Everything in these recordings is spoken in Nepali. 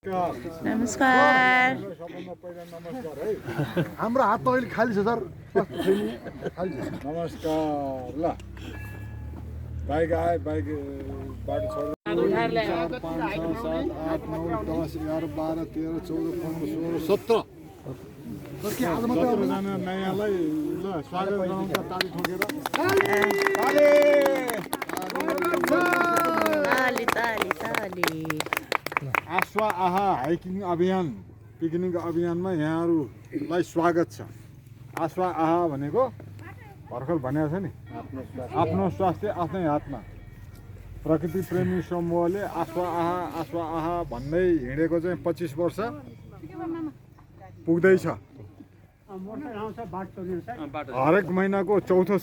नमस्कार। हाम्रो हात त अहिले खाली छ सर, खाली छ। नमस्कार। ल बाइक आए, बाइक बाटो छोडेर 4, 5, 6, 7, 8, 9, 10, 11, 12, 13, 14, 15, 16, 17 17जना नयाँलाई ल स्वागत गराउँछ ताली ठोकेर। आस्वा आहा हाइकिङ अभियान पिकनिक अभियानमा यहाँहरूलाई स्वागत छ। आस्वा आहा भनेको भर्खर भनेको छ नि, आफ्नो स्वास्थ्य आफ्नै हातमा। प्रकृति प्रेमी समूहले आस्वा आहा भन्दै हिँडेको चाहिँ 25 वर्ष पुग्दैछ। हरेक महिनाको चौथो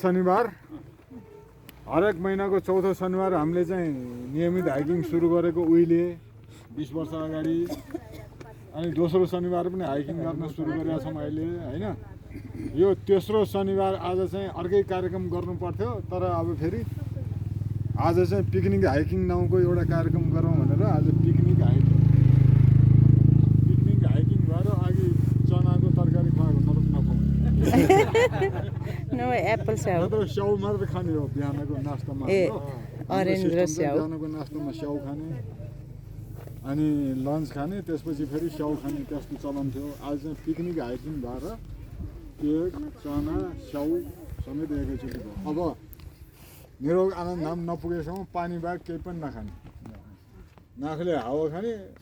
शनिबार हामीले चाहिँ नियमित हाइकिङ सुरु गरेको उहिले 20 वर्ष अगाडि। अनि दोस्रो शनिबार पनि हाइकिङ गर्न सुरु गरेका छौँ अहिले होइन। यो तेस्रो शनिबार आज चाहिँ अर्कै कार्यक्रम गर्नु पर्थ्यो, तर अब फेरि आज चाहिँ पिकनिक हाइकिङ नाउँको एउटा कार्यक्रम गरौँ भनेर आज पिकनिक हाइकिङ भएर अघि चनाको तरकारी खुवाएको नपाउने स्याउ मात्र खाने हो बिहानको नास्तामा। बिहानको नास्तामा स्याउ खाने अनि लन्च खाने, त्यसपछि फेरि स्याउ खाने, त्यस्तो चलन थियो। आज चाहिँ पिकनिक हाइकिङ भएर केक चना स्याउ समेत एकैचोटि भयो। अब निरोग आनन्द धाम नपुगेसम्म पानी बाहेक केही पनि नखाने, नाकले हावा खाने,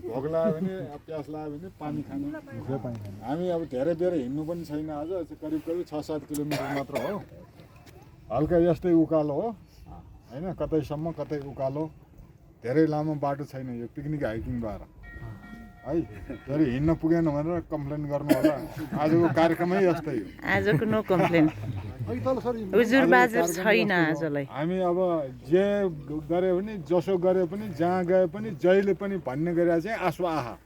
भोक लाग्यो भने प्यास लाग्यो भने पानी खाने। हामी अब धेरै बेर हिँड्नु पनि छैन, आज करिब 6-7 किलोमिटर मात्र हो। हल्का यस्तै उकालो हो होइन, कतैसम्म कतै उकालो, धेरै लामो बाटो छैन यो पिकनिक हाइकिङ भएर है। फेरि हिँड्न पुगेन भनेर कम्प्लेन गर्नु होला। आजको कार्यक्रमै यस्तै हो। आजको नो कम्प्लेन, उजुर बाजुर छैन आजलाई। हामी अब जे गरे पनि, जसो गरे पनि, जहाँ गए पनि, जहिले पनि भन्ने गरे चाहिँ आस्वा आहा,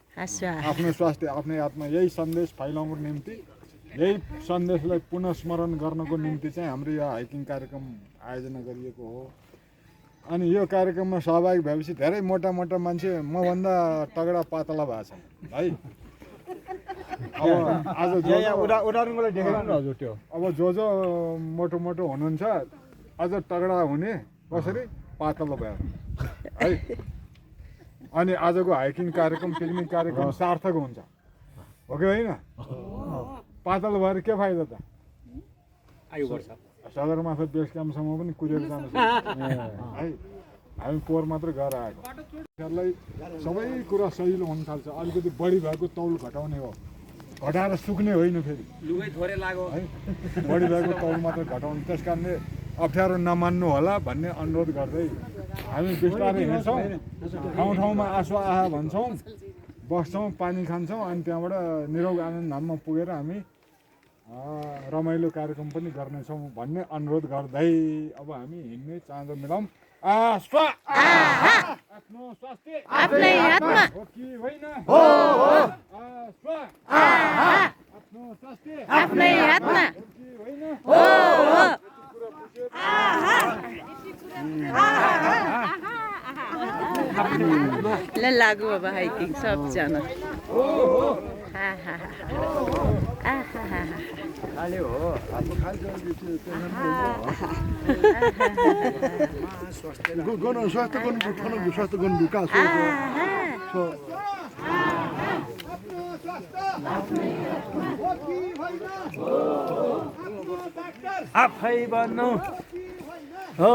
आफ्नो स्वास्थ्य आफ्नै हातमा। यही सन्देश फैलाउनुको निम्ति, यही सन्देशलाई पुनः स्मरण गर्नको निम्ति चाहिँ हाम्रो यो हाइकिङ कार्यक्रम आयोजना गरिएको हो। अनि यो कार्यक्रममा सहभागी भएपछि धेरै मोटा मान्छे मभन्दा तगडा पातला भएको छ है। अब आज अब जो मोटो हुनुहुन्छ अझ तगडा हुने कसरी पातलो भयो है। अनि आजको हाइकिङ कार्यक्रम पिकनिक कार्यक्रम सार्थक हुन्छ हो कि होइन? पातलो भएर के फाइदा त? सदरमाथा बेस क्याम्पसम्म पनि कुदेर जानु है। हामी पोहोर मात्र गएर आएको। सबै कुरा सजिलो हुन थाल्छ। अलिकति बढी भएको तौल घटाउने हो, घटाएर सुक्ने होइन। फेरि है बढी भएको तौल मात्र घटाउने। त्यस कारणले अप्ठ्यारो नमान्नु होला भन्ने अनुरोध गर्दै हामी बिस्तारै हिँड्छौँ। ठाउँमा आस्वा आहा भन्छौँ, बस्छौँ, पानी खान्छौँ, अनि त्यहाँबाट निरोग आनन्द धाममा पुगेर हामी रमाइलो कार्यक्रम पनि गर्नेछौँ भन्ने अनुरोध गर्दै अब हामी हिँड्ने चाँजो मिलाउँ। आस्वा आफ्नो स्वास्थ्य आफ्नै हातमा हो कि होइन? हो। आस्वा आफ्नो स्वास्थ्य आफ्नै हातमा हो कि होइन? हो। ल लागु अब हाइकिङ सबजना। स्वास्थ्य गर्नु कहाँ आफै बन्नु हो।